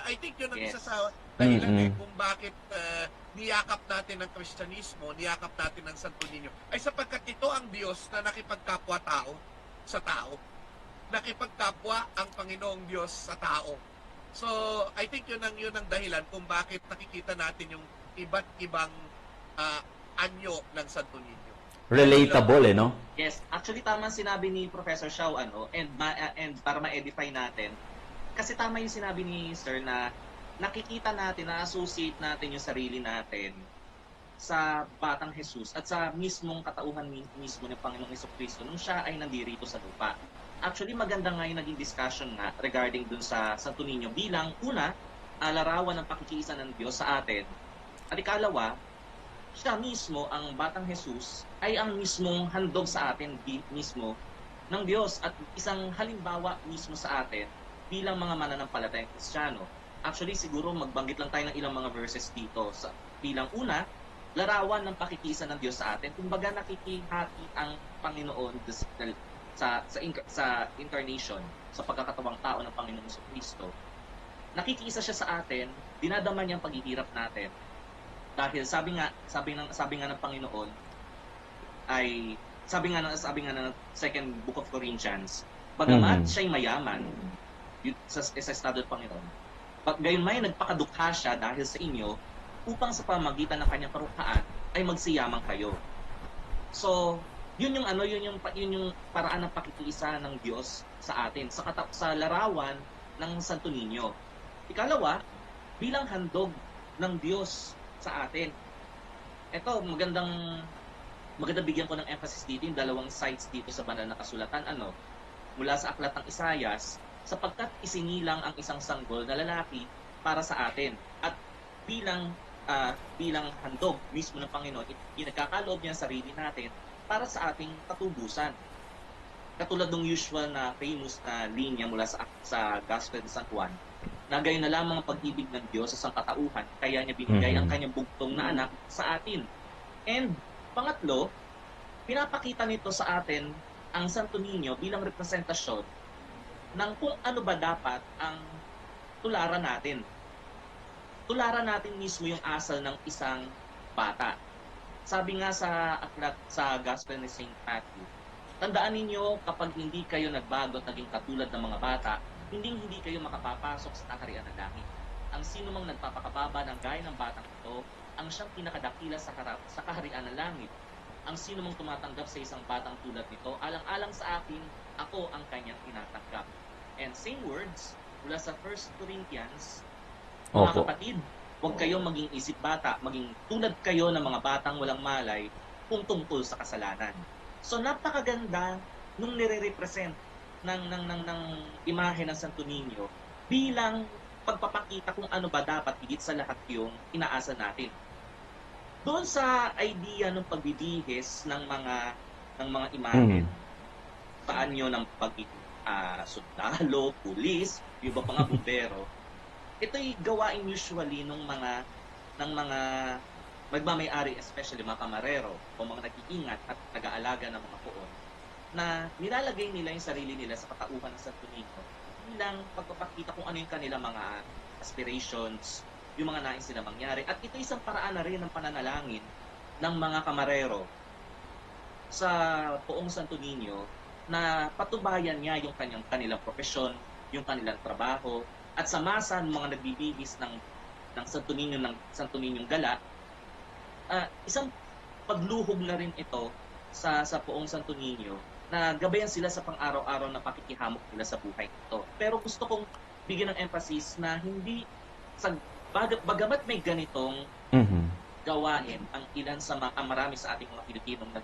I think yun ang isa sa dahilan kung bakit niyakap natin ang Kristyanismo, niyakap natin ang Santo Niño, ay sapagkat ito ang Diyos na nakipagkapwa tao sa tao. Nakipagkapwa ang Panginoong Diyos sa tao. So, I think yun ang dahilan kung bakit nakikita natin yung iba't ibang anyo ng Santo Niño. Relatable, no? Yes, actually tama sinabi ni Professor Xiao and para ma-edify natin, kasi tama yung sinabi ni Sir na nakikita natin, na-associate natin yung sarili natin sa Batang Jesus at sa mismong katauhan mismo ng Panginoong Hesukristo nung siya ay nandirito sa lupa. Actually, maganda nga yung naging discussion nga regarding dun sa Santo Niño bilang una, larawan ng pakikiisa ng Diyos sa atin. At ikalawa, siya mismo, ang Batang Jesus, ay ang mismong handog sa atin mismo ng Diyos at isang halimbawa mismo sa atin bilang mga mananampalatayang Kristiyano. Actually, siguro magbanggit lang tayo ng ilang mga verses dito. Bilang una, larawan ng pakikisa ng Diyos sa atin. Kumbaga nakikihati ang Panginoon sa incarnation, sa pagkakatawang tao ng Panginoong Kristo. Nakikisa siya sa atin, dinadama niya ang paghihirap natin. Dahil sabi nga ng Panginoon ay sabi nga ng second book of Corinthians, bagamat siya'y mayaman sa estado ng Panginoon, gayon may nagpakadukha siya dahil sa inyo upang sa pamagitan ng kanyang karukhaan ay magsiyaman kayo. So, yun yung paraan ng pakikiisa ng Diyos sa atin sa larawan ng Santo Niño. Ikalawa, bilang handog ng Diyos sa atin. Ito, maganda bigyan ko ng emphasis dito yung dalawang sites dito sa banal na kasulatan mula sa aklat ng Isayas, sapagkat isinilang ang isang sanggol na lalaki para sa atin at bilang handog mismo ng Panginoon, inagkakaloob niya ang sarili natin para sa ating katubusan. Katulad ng usual na famous na linya mula sa Gospel ni San Juan, na gayon na lamang ang pag-ibig ng Diyos sa sangkatauhan, kaya niya binigay ang kanyang bugtong na anak sa atin. And pangatlo, pinapakita nito sa atin ang Santo Niño bilang representasyon ng kung ano ba dapat ang tularan natin. Tularan natin mismo yung asal ng isang bata. Sabi nga sa aklat sa Gospel ni St. Matthew, tandaan ninyo kapag hindi kayo nagbago at naging katulad ng mga bata, hindi kayo makapapasok sa kaharian ng langit. Ang sino mang nagpapakababa ng gaya ng batang ito, ang siyang pinakadakila sa kaharian ng langit. Ang sino mang tumatanggap sa isang batang tulad nito, alang-alang sa akin, ako ang kanyang tinatanggap. And same words, mula sa 1 Corinthians, mga kapatid, huwag kayong maging isip bata, maging tulad kayo ng mga batang walang malay kung tungkol sa kasalanan. So napakaganda nung nire-represent ng imahe ng Santo Niño bilang pagpapakita kung ano ba dapat higit sa lahat yung inaasa natin. Doon sa idea ng pagbibihis ng mga imahe, paanyo ng pagiging sundalo, pulis, yung iba pa nga bumbero, ito'y gawain usually ng mga magmamay-ari, especially mga kamarero o mga nag-iingat at nag-aalaga ng mga poon, na nilalagay nila yung sarili nila sa katauhan ng Santo Niño bilang pagpapakita kung ano yung kanilang mga aspirations, yung mga nais nila mangyari. At ito isang paraan na rin ng pananalangin ng mga kamarero sa poong Santo Niño na patubayan niya yung kanilang profesyon, yung kanilang trabaho, at sa masa ng mga nagbibihis ng Santo Niño, ng Santo Niñong gala, isang pagluhog na rin ito sa poong Santo Niño na gabayan sila sa pang-araw-araw na pakikihamok nila sa buhay ito. Pero gusto kong bigyan ng emphasis na hindi bagamat may ganitong gawain ang ilan sa marami sa ating mga Pilipinong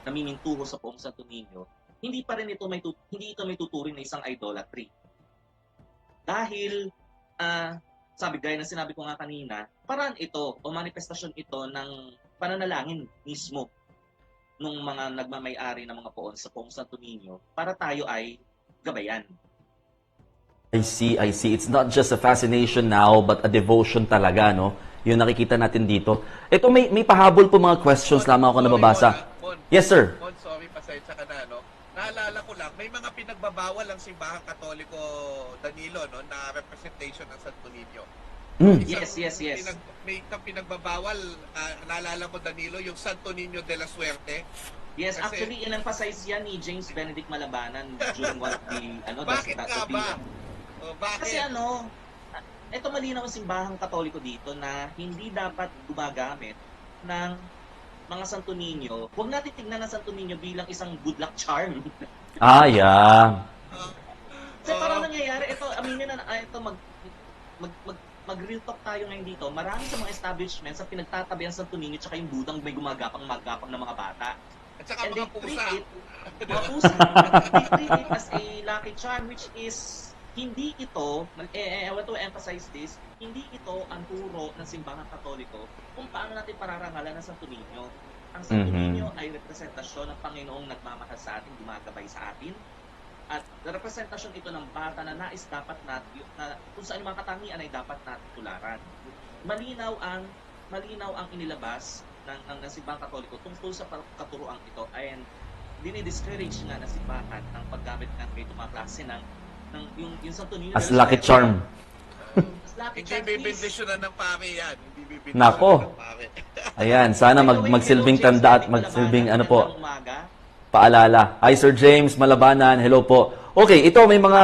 namimintuho sa poong Santo Niño, hindi ito may tuturing na isang idolatry. Dahil gaya ng sinabi ko nga kanina, paraan ito o manifestasyon ito ng pananalangin mismo ng mga nagmamay-ari ng mga poon sa poong Santo Niño para tayo ay gabayan. I see. It's not just a fascination now, but a devotion talaga, no? Yung nakikita natin dito. Ito, may pahabol po mga questions lamang ako nababasa. Yes, sir. Sorry, pasensya ka na, no? Naalala ko lang, may mga pinagbabawal ang Simbahang Katoliko, Danilo, no, na representation ng Santo Niño. Yes. May pinagbabawal, naalala ko, Danilo, yung Santo Niño de la Suerte. Yes, kasi, actually, in-emphasize yan ni James Benedict Malabanan during one of the, bakit nga ba? Bakit? Kasi ito malinaw ang Simbahang Katoliko dito na hindi dapat gumagamit ng mga Santo Niño. Huwag natin tingnan ang Santo Niño bilang isang good luck charm. Yeah. Kasi parang nangyayari, ito, aminin na, ito, mag-real talk tayo ngayon dito. Marami sa mga establishments sa pinagtatabihan sa Santo Niño tsaka yung budang may gumagapang-magapang na mga bata. At saka And mga they treat pusa. it, mga pusa, they treat it as a lucky charm, which is, hindi ito, I want to emphasize this, hindi ito ang turo ng simbahan katoliko kung paano natin pararangalan ng Santo Niño. Ang Santo Niño ay representasyon ng Panginoong nagmamahal sa atin, gumagabay sa atin. At representasyon ito ng bata na nais dapat natin, na kung saan yung mga katangian ay dapat natin tularan. Malinaw ang inilabas ng simbahang katoliko tungkol sa katuruan ito ay dinidiscourage nga ng simbahan ng paggamit ng ganitong mga klase ng yung Santo Niño As lucky charm. As lucky Hindi charm, please. bibindisyonan ng pare yan. Hindi bibindisyonan Nako. ng pare. Ayan, sana magsilbing tanda at magsilbing ano po, Magandang umaga. paalala. Hi Sir James Malabanan, hello po. Okay, ito may mga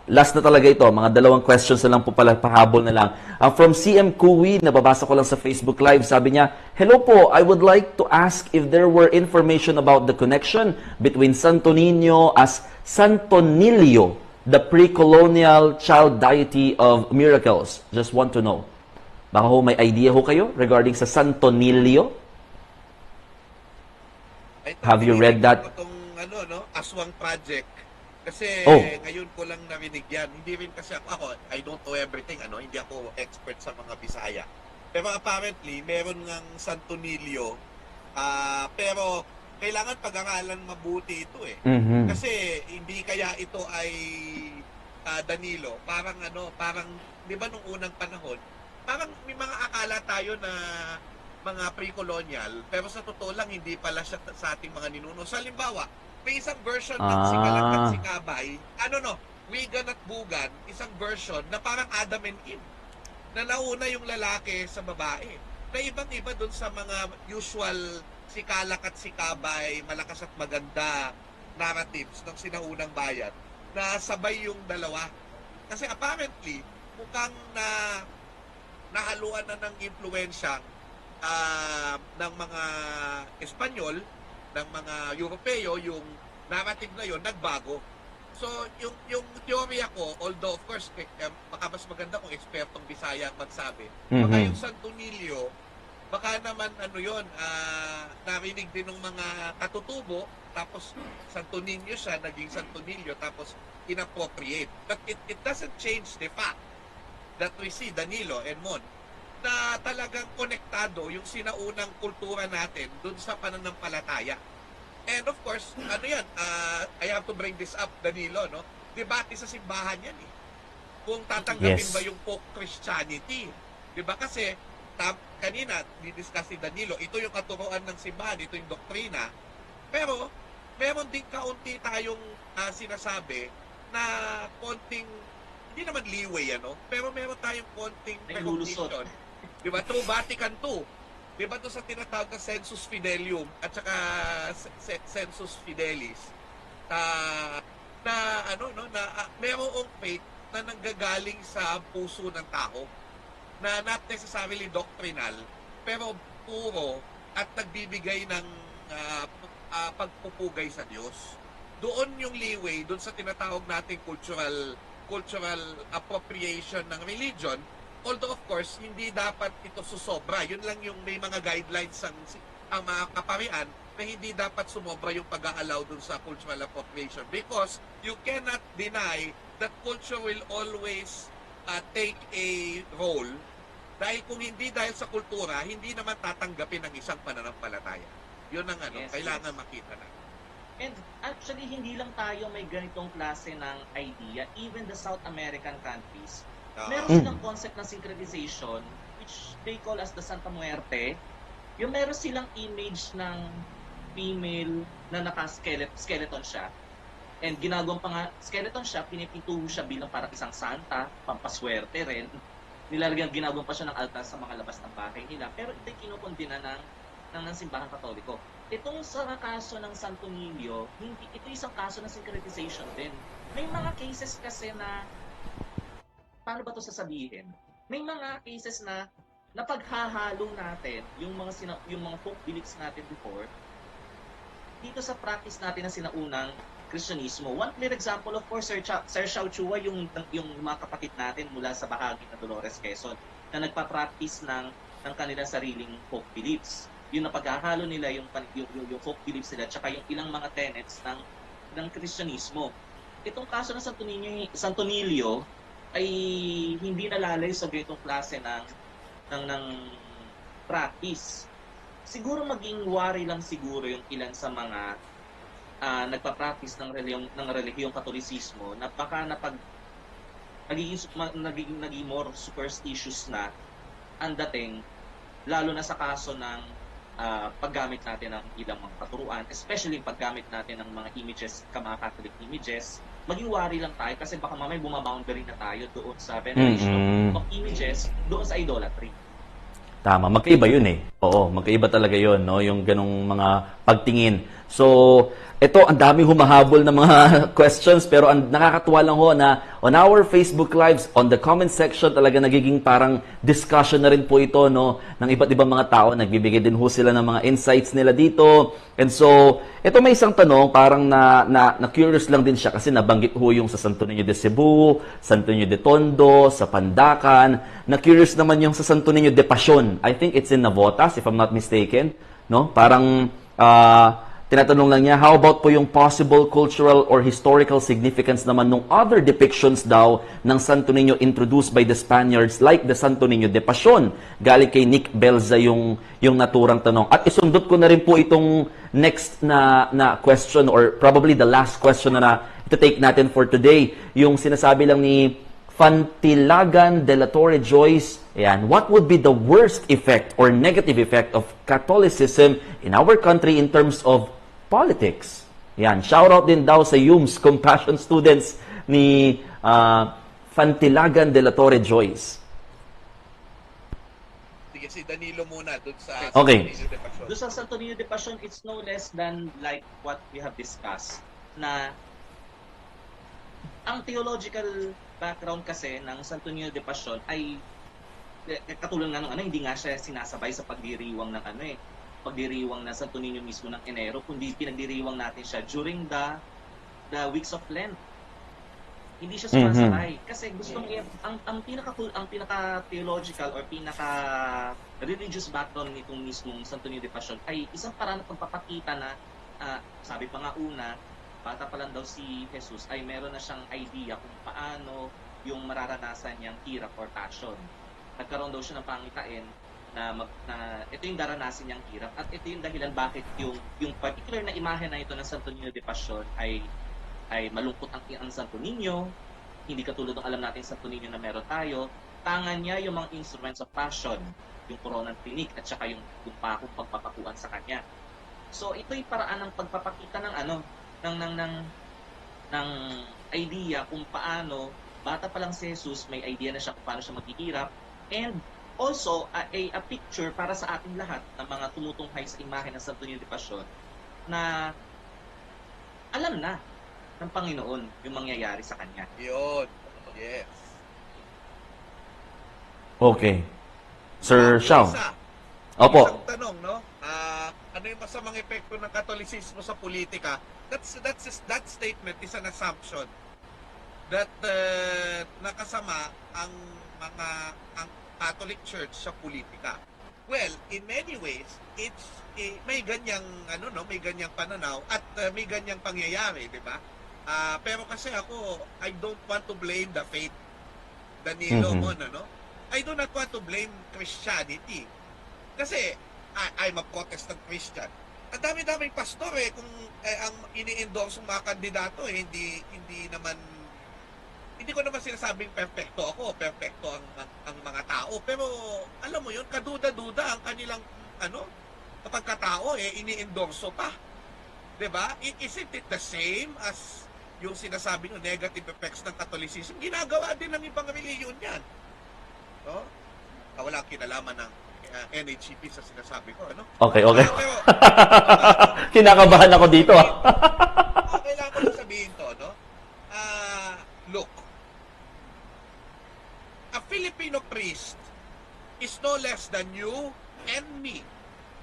last na talaga ito, mga dalawang questions na lang po pala, pahabol na lang. From CM Kuwi, nababasa ko lang sa Facebook Live, sabi niya, hello po, I would like to ask if there were information about the connection between Santo Niño as Santo Nilio, the pre-colonial child deity of miracles. Just want to know. Baka ho may idea ho kayo regarding sa Santo Nilio? Ay, Have you read that? Itong Aswang Project. Kasi ngayon ko lang narinig yan. Hindi rin kasi ako, I don't know everything, hindi ako expert sa mga Bisaya. Pero apparently, meron ngang Santo Nilio, pero kailangan pag-aralan mabuti ito eh. Kasi hindi kaya ito ay Danilo. Parang, di ba nung unang panahon, parang may mga akala tayo na mga pre-colonial, pero sa totoo lang, hindi pala siya sa ating mga ninuno. Sa halimbawa, may isang version ng Sikalat at Sikabay, Wigan at Bugan, isang version na parang Adam and Eve, na nauna yung lalaki sa babae. Na ibang-iba dun sa mga usual Sikalak at Sikabay, malakas at maganda narratives ng sinaunang bayan, na sabay yung dalawa. Kasi apparently, mukhang nahaluan na ng impluensya ng mga Espanyol, ng mga Europeo, yung narrative na yon nagbago. So, yung teorya ko, although of course, baka mas maganda kung ekspertong Bisaya ang magsabi, baka yung Santo Nilio, baka naman narinig din ng mga katutubo, tapos Santo Niño siya, naging Santo Nilio, tapos inappropriate. But it doesn't change the fact that we see Danilo and Mon na talagang konektado yung sinaunang kultura natin dun sa pananampalataya. And of course, I have to bring this up, Danilo, no? Debate sa simbahan yan eh. Kung tatanggapin ba yung folk Christianity. Diba? Kasi, kanina, didiscuss ni Danilo, ito yung katuruan ng simbahan, ito yung doktrina. Pero, meron din kaunti tayong sinasabi na konting, hindi naman leeway, pero meron tayong konting recognition. Diba? Through Vatican II. Diba ito sa tinatawag na Sensus Fidelium at saka Sensus Fidelis. Merong faith na nanggagaling sa puso ng tao na not necessarily doctrinal pero puro at nagbibigay ng pagpupugay sa Diyos. Doon yung leeway, doon sa tinatawag nating cultural appropriation ng religion. Although of course, hindi dapat ito susobra. Yun lang yung may mga guidelines ang mga kaparian na hindi dapat sumobra yung pag-aalaw dun sa cultural appropriation. Because you cannot deny that culture will always take a role. Dahil kung hindi dahil sa kultura, hindi naman tatanggapin ng isang pananampalataya. Yun ang kailangan makita na. And actually, hindi lang tayo may ganitong klase ng idea. Even the South American countries, meron silang concept ng synchronization, which they call as the Santa Muerte. Yung meron silang image ng female na naka-skeleton siya. And ginagawang pa nga, skeleton siya, pinipintuho siya bilang parang isang santa, pampaswerte rin. Ginagawang pa siya ng altar sa mga labas ng bahay nila. Pero ito'y kinukundina ng simbahan katoliko. Itong sa kaso ng Santo Niño, ito isang kaso ng synchronization din. May mga cases kasi na paano ba ito sasabihin? May mga cases na napaghahalo natin yung mga folk beliefs natin before dito sa practice natin na sinaunang Kristyanismo. One clear example, of course, Sir Xiao Chua, yung mga kapatid natin mula sa bahagi ng Dolores, Quezon, na nagpa-practice ng kanilang sariling folk beliefs. Yung napaghahalo nila yung folk beliefs nila tsaka yung ilang mga tenets ng Kristyanismo. Itong kaso ng Santo Niño ay hindi nalalay sa ganitong klase ng practice. Siguro maging wari lang siguro yung ilan sa mga nagpa-practice ng relihiyong Katolisismo na baka naging more superstitious na ang dating, lalo na sa kaso ng paggamit natin ng ilang mga katuruan, especially paggamit natin ng mga images, mga Catholic images. Maging wari lang tayo kasi baka mamay bumaboundary na tayo doon sa veneration of images, doon sa idolatry. Tama, magkaiba yun eh. Oo, magkaiba talaga yun, no? Yung ganong mga pagtingin. So, ito, ang dami humahabol ng mga questions, pero ang nakakatuwa lang ho na on our Facebook Lives, on the comment section, talaga nagiging parang discussion na rin po ito, no? Ng iba't ibang mga tao, nagbibigay din ho sila ng mga insights nila dito. And so, ito may isang tanong, parang na-curious lang din siya kasi nabanggit ho yung sa Santo Niño de Cebu, Santo Niño de Tondo, sa Pandacan. Na-curious naman yung sa Santo Niño de Pasión. I think it's in Navotas, if I'm not mistaken. No? Parang, tinatanong lang niya, how about po yung possible cultural or historical significance naman ng other depictions daw ng Santo Niño introduced by the Spaniards like the Santo Niño de Pasión? Galing kay Nick Belza yung naturang tanong. At isundot ko na rin po itong next na question or probably the last question na ito-take natin for today. Yung sinasabi lang ni Fantilagan de la Torre Joyce, ayan, what would be the worst effect or negative effect of Catholicism in our country in terms of politics? Yan, shoutout din daw sa YUMS Compassion students ni Fantilagan de la Torre Joyce. Sige, si Danilo muna doon sa Okay. Santo Niño de Pasión. Doon sa Santo Niño de Pasión, it's no less than like what we have discussed, na ang theological background kasi ng Santo Niño de Pasión ay katulad nga ng hindi nga siya sinasabay sa pagdiriwang ng pagdiriwang ng Santo Niño mismo ng Enero, kundi pinagdiriwang natin siya during the weeks of Lent. Hindi siya sumasabay kasi gustong ang pinaka theological or pinaka religious background nitong mismong Santo Niño de Pasión ay isang paraan ng pagpapakita na sabi pa nga una, bata pa lang daw si Jesus ay meron na siyang idea kung paano yung mararanasan niyang hirap or passion. Nagkaroon daw siya ng pangitain na ito yung daranasin niyang hirap at ito yung dahilan bakit yung particular na imahe na ito ng Santo Niño de Pasión ay malungkot ang Santo Niño, hindi katulad ng alam natin Santo Niño na meron tayo. Tangan niya yung mga instruments of passion, yung koronang tinik at saka yung pakong pagpapakuan sa kanya. So ito'y paraan ng pagpapakita ng idea kung paano bata pa lang si Jesus, may idea na siya kung paano siya maghihirap, and also a picture para sa ating lahat ng mga tumutunghay sa imahe ng Santo Niño de Pasión na alam na ng Panginoon yung mangyayari sa kanya. Yun. Yes. Okay. Sir Xiao. Isa. Opo. Isang tanong, no? Ano yung masamang epekto ng Katolisismo sa politika? That statement is an assumption that nakasama ang Catholic Church sa politika. Well, in many ways, may ganyang may ganyang pananaw at may ganyang pangyayari, di ba? Pero kasi ako, I don't want to blame the faith. Danilo mo I do not want to blame Christianity. Kasi I'm a Protestant Christian. Ang dami-daming pastor kung ang ini-endorse ng mga kandidato hindi ko naman sinasabing perfecto ako, perfecto ang mga tao, pero alam mo yun, kaduda-duda ang kanilang pagkatao ini-endorso pa. 'Di ba? Isn't it the same as yung sinasabi ng negative effects ng Catholicism? Ginagawa din ng ibang reliyon 'yan. No? Wala kinalaman ng NHCP sa sinasabi ko, Okay. Pero, Kinakabahan ako dito. kailangan ko lang sabihin to, look, a Filipino priest is no less than you and me.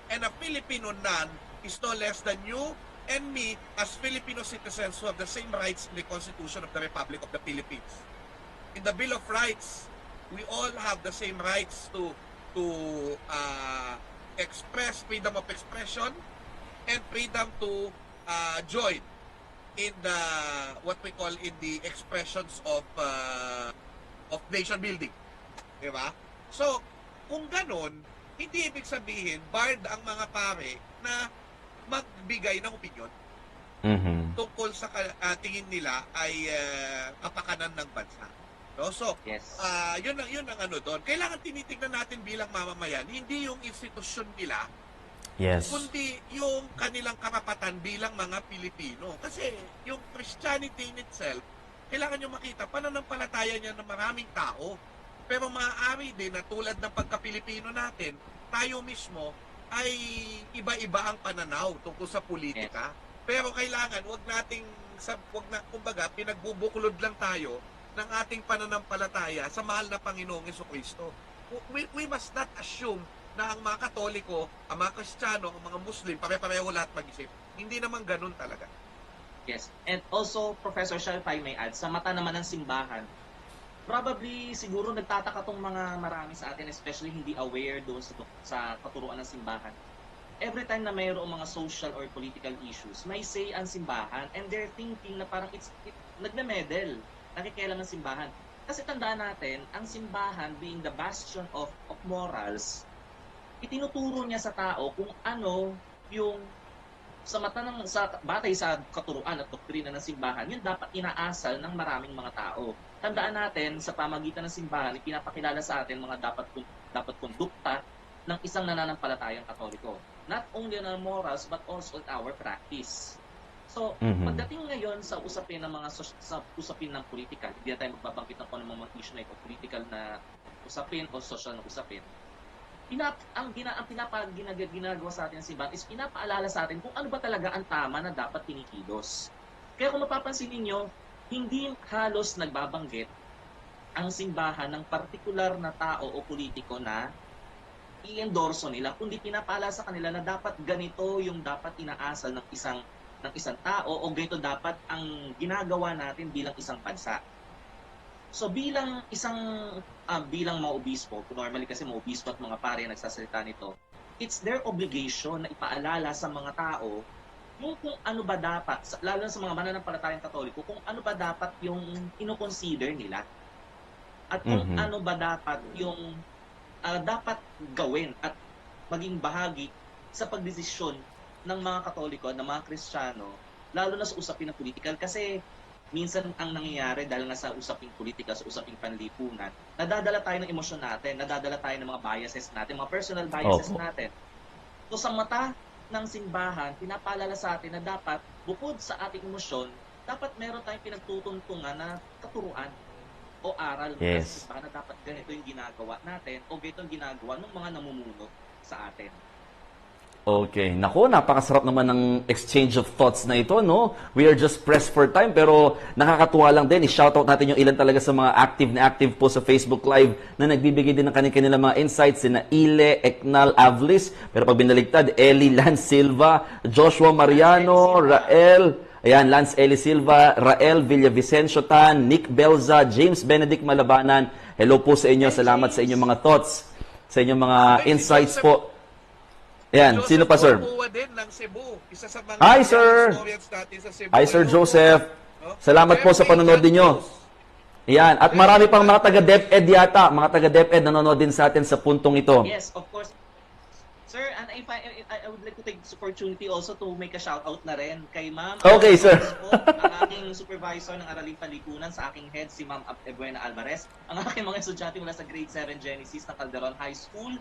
And a Filipino nun is no less than you and me as Filipino citizens who have the same rights in the Constitution of the Republic of the Philippines. In the Bill of Rights, we all have the same rights to express freedom of expression and freedom to join in the what we call in the expressions of nation building. Diba? So, kung ganon, hindi ibig sabihin barred ang mga pare na magbigay ng opinion tungkol sa tingin nila ay kapakanan ng bansa. No? So, Yes. yun ang ano doon. Kailangan tinitingnan natin bilang mamamayan, hindi yung institusyon nila, Yes. kundi yung kanilang karapatan bilang mga Pilipino. Kasi yung Christianity in itself, kailangan nyo makita, pananampalataya niya ng maraming tao. Pero maaari din na tulad ng pagka-Pilipino natin, tayo mismo ay iba-iba ang pananaw tungkol sa politika. Pero kailangan, kumbaga, pinagbubuklod lang tayo ng ating pananampalataya sa mahal na Panginoong Jesucristo. We must not assume na ang mga Katoliko, ang mga Kristiyano, ang mga Muslim, pare-pareho lahat mag-isip. Hindi naman ganun talaga. Yes. And also, Professor Shah, if I may add, sa mata naman ng simbahan, probably siguro nagtataka tong mga marami sa atin, especially hindi aware doon sa katuruan ng simbahan. Every time na mayroong mga social or political issues, may say ang simbahan and they're thinking na parang nagme-meddle, nakikialam ng simbahan. Kasi tandaan natin, ang simbahan being the bastion of morals, itinuturo niya sa tao kung ano yung batay sa katuruan at doktrina ng simbahan, yun dapat inaasal ng maraming mga tao. Tandaan natin, sa pamagitan ng simbahan, ipinapakilala sa atin mga dapat kondukta ng isang nananampalatayang Katoliko. Not only in our morals, but also in our practice. So, pagdating ngayon sa usapin ng sa usapin ng politika, hindi na tayo magbabanggit ng kung ano mga issue na ito, political na usapin o social na usapin. Ginagawa sa atin ng simbahan is pinapaalala sa atin kung ano ba talaga ang tama na dapat kinikilos. Kaya kung mapapansin ninyo, hindi halos nagbabanggit ang simbahan ng partikular na tao o politiko na i-endorso nila, kundi pinapaalala sa kanila na dapat ganito yung dapat inaasal ng isang tao o ganito dapat ang ginagawa natin bilang isang bansa. So bilang bilang mga obispo, normally kasi mga obispo at mga pare nagsasalita nito, it's their obligation na ipaalala sa mga tao kung ano ba dapat, lalo sa mga mananampalatayang Katoliko, kung ano ba dapat yung ino-consider nila at kung ano ba dapat yung dapat gawin at maging bahagi sa pagdesisyon ng mga Katoliko, ng mga Kristiyano, lalo na sa usapin ng politikal. Kasi minsan ang nangyayari dahil nga sa usaping politika, sa usaping panlipunan, nadadala tayo ng emosyon natin, nadadala tayo ng mga biases natin, mga personal biases natin. So sa mata ng simbahan, pinapaalala sa atin na dapat, bukod sa ating emosyon, dapat meron tayong pinagtutuntungan na katuruan o aral ng simbahan na dapat ganito yung ginagawa natin o ganito yung ginagawa ng mga namumuno sa atin. Okay. Nako, napakasarap naman ng exchange of thoughts na ito, no? We are just pressed for time, pero nakakatuwa lang din. I-shoutout natin yung ilan talaga sa mga active po sa Facebook Live na nagbibigay din ng kanilang mga insights, sina Ile, Eknal, Avlis, pero pag binaligtad, Eli, Lance Silva, Joshua Mariano, Rael, ayan, Lance Eli Silva, Rael Villavicencio Tan, Nick Belza, James Benedict Malabanan. Hello po sa inyo. Salamat sa inyong mga thoughts, sa inyong mga insights po. Ayan, sino pa, sir? Din ng Cebu. Isa sa mga Hi, sir! natin sa Cebu. Hi, Sir Joseph. Salamat po sa panonood ninyo. Ayan, at marami pang mga taga-DepEd yata. Mga taga-DepEd nanonood din sa atin sa puntong ito. Yes, of course. Sir, and if I would like to take this opportunity also to make a shout-out na rin kay Ma'am. Okay, sir. Ang aking supervisor ng Araling Panlipunan, sa aking head, si Ma'am Ebuena Alvarez. Ang aking mga estudyante mula sa Grade 7 Genesis ng Calderon High School.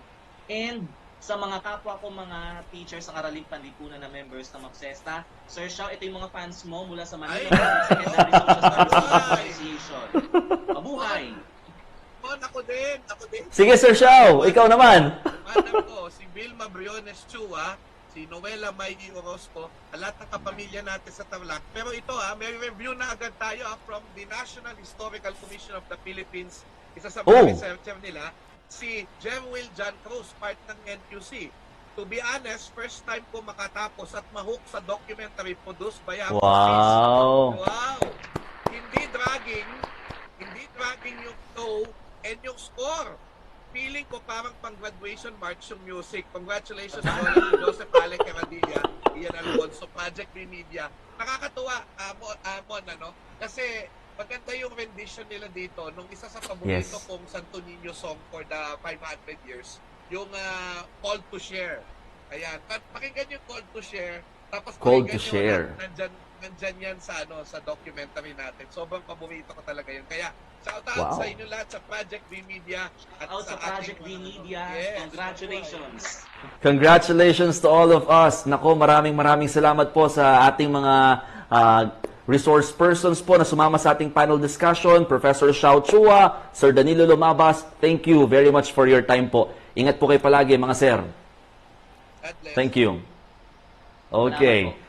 And sa mga kapwa ko, mga teachers ng Araling Panlipunan na members ng MAPSESTA. Sir Shao, ito yung mga fans mo mula sa Manila Secondary Social Services Association. Mabuhay! Ako din. Sige, Sir Shao, ikaw naman. Madam ko, si Vilma Briones Chua, si Noela Maigi Orozco, lahat ng kapamilya natin sa Tarlac. Pero ito may review na agad tayo from the National Historical Commission of the Philippines. Isa sa mga researcher nila, si Jemwil John Cruz, part ng NQC. To be honest, first time ko makatapos at mahook sa documentary produced by Apple. Wow! Wow! Hindi dragging yung flow and yung score. Feeling ko parang pang-graduation march yung music. Congratulations to Joseph Alec Caradilla, Ian Alfonso, Project B Media. Nakakatuwa, Amon, ano? Kasi maganda yung rendition nila dito nung isa sa paborito Yes. kong Santo Niño song for the 500 years, yung Call to Share. Ayan, pakinggan yung Call to Share, tapos Call pakinggan to nyo, Share. nandyan yan sa sa documentary natin. Sobrang paborito ko talaga yun. Kaya shout Wow. out sa inyo lahat sa Project B Media at Out sa Project ating B Media, Yes. congratulations. Congratulations to all of us. Nako, maraming salamat po sa ating mga resource persons po na sumama sa ating panel discussion. Professor Xiao Chua, Sir Danilo Lumabas, thank you very much for your time po. Ingat po kayo palagi, mga sir. God bless. Thank you. Salamat Okay. po.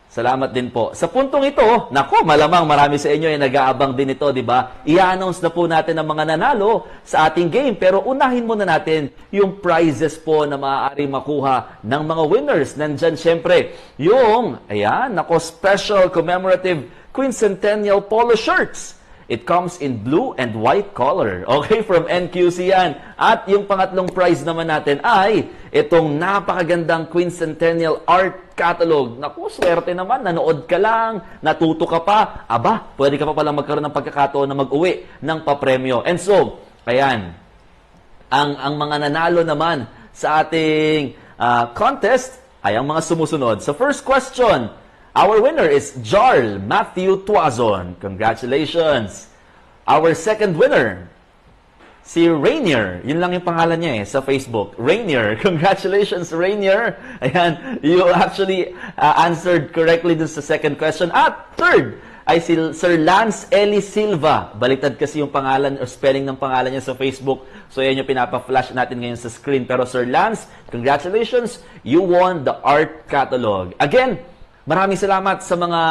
Salamat din po. Sa puntong ito, nako, malamang marami sa inyo ay nag-aabang din ito, di ba? I-announce na po natin ang mga nanalo sa ating game. Pero unahin muna natin yung prizes po na maaari makuha ng mga winners. Nandyan, syempre, yung, ayan, nako, special commemorative quincentennial polo shirts. It comes in blue and white color. Okay, from NQC yan. At yung pangatlong prize naman natin ay itong napakagandang quincentennial art catalog. Naku, swerte naman. Nanood ka lang, natuto ka pa. Aba, pwede ka pa palang magkaroon ng pagkakataon na mag-uwi ng papremyo. And so, ayan, ang mga nanalo naman sa ating contest ay ang mga sumusunod. So first question, our winner is Jarl Matthew Tuazon. Congratulations. Our second winner, si Rainier. Yun lang yung pangalan niya sa Facebook. Rainier. Congratulations, Rainier. Ayan, you actually answered correctly dun sa second question. At third, ay si Sir Lance Eli Silva. Baliktad kasi yung pangalan o spelling ng pangalan niya sa Facebook. So yan yung pinapa-flash natin ngayon sa screen. Pero Sir Lance, congratulations. You won the art catalog. Again, maraming salamat sa mga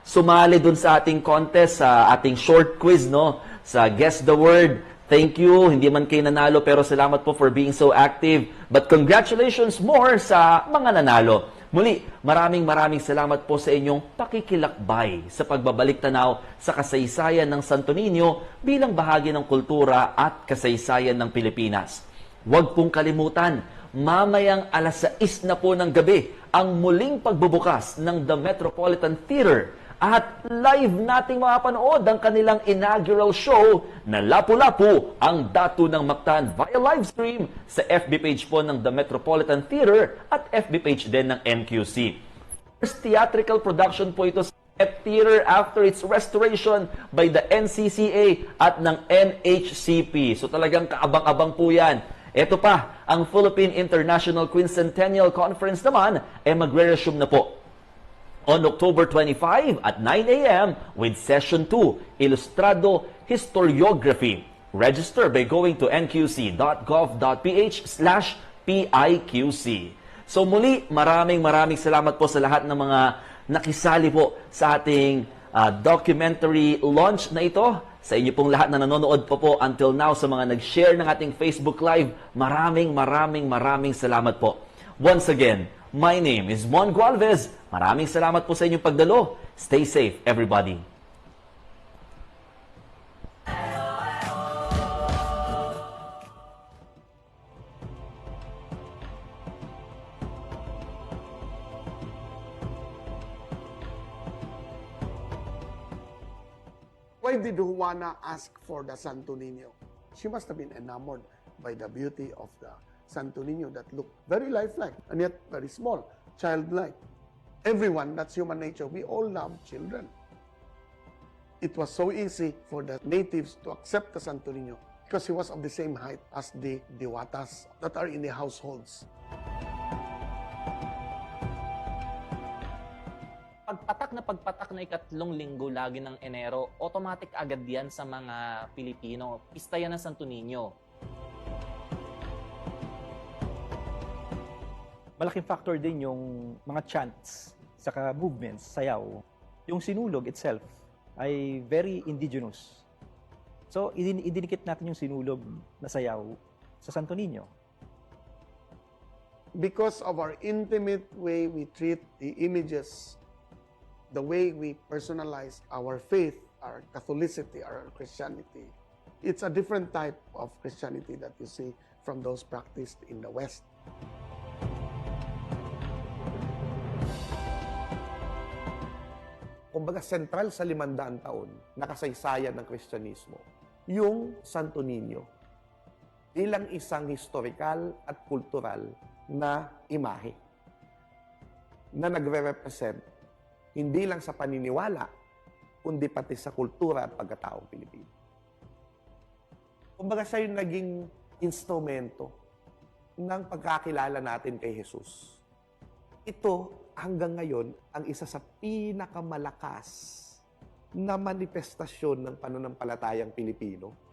sumali dun sa ating contest, sa ating short quiz, no? Sa Guess the Word. Thank you. Hindi man kayo nanalo, pero salamat po for being so active. But congratulations more sa mga nanalo. Muli, maraming salamat po sa inyong pakikilakbay sa pagbabalik tanaw sa kasaysayan ng Santo Niño bilang bahagi ng kultura at kasaysayan ng Pilipinas. Huwag pong kalimutan, mamayang alas 6 na po ng gabi ang muling pagbubukas ng The Metropolitan Theater at live nating mapapanood ang kanilang inaugural show na Lapu-Lapu ang Datu ng Mactan via live stream sa FB page po ng The Metropolitan Theater at FB page din ng NQC. First theatrical production po ito sa theater after its restoration by the NCCA at ng NHCP. So talagang kaabang-abang po yan. Ito pa, ang Philippine International Quincentennial Conference naman ay magre-resume na po on October 25 at 9 a.m. with Session 2, Ilustrado Historiography. Register by going to nqc.gov.ph/PIQC. So muli, maraming salamat po sa lahat ng mga nakisali po sa ating documentary launch na ito. Sa inyo pong lahat na nanonood po until now, sa mga nag-share ng ating Facebook Live, maraming salamat po. Once again, my name is Mon Gualvez. Maraming salamat po sa inyong pagdalo. Stay safe, everybody. Why did Juana ask for the Santo Niño? She must have been enamored by the beauty of the Santo Niño that looked very lifelike and yet very small, childlike. Everyone, that's human nature. We all love children. It was so easy for the natives to accept the Santo Niño because he was of the same height as the diwatas that are in the households. Pagpatak na ikatlong linggo lagi ng Enero, automatic agad yan sa mga Pilipino. Pista yan ng Santo Niño. Malaking factor din yung mga chants, saka movements, sayaw. Yung sinulog itself ay very indigenous. So, idinikit natin yung sinulog na sayaw sa Santo Niño. because of our intimate way we treat the images, the way we personalize our faith, our Catholicity, our Christianity, it's a different type of Christianity that you see from those practiced in the West. Kumbaga sentral sa 500 taon na kasaysayan ng Kristyanismo, yung Santo Niño bilang isang historical at kultural na imahe na nagre-represent hindi lang sa paniniwala, kundi pati sa kultura at pagkataong Pilipino. Kumbaga siya yung naging instrumento ng pagkakilala natin kay Jesus. Ito, hanggang ngayon, ang isa sa pinakamalakas na manifestasyon ng pananampalatayang Pilipino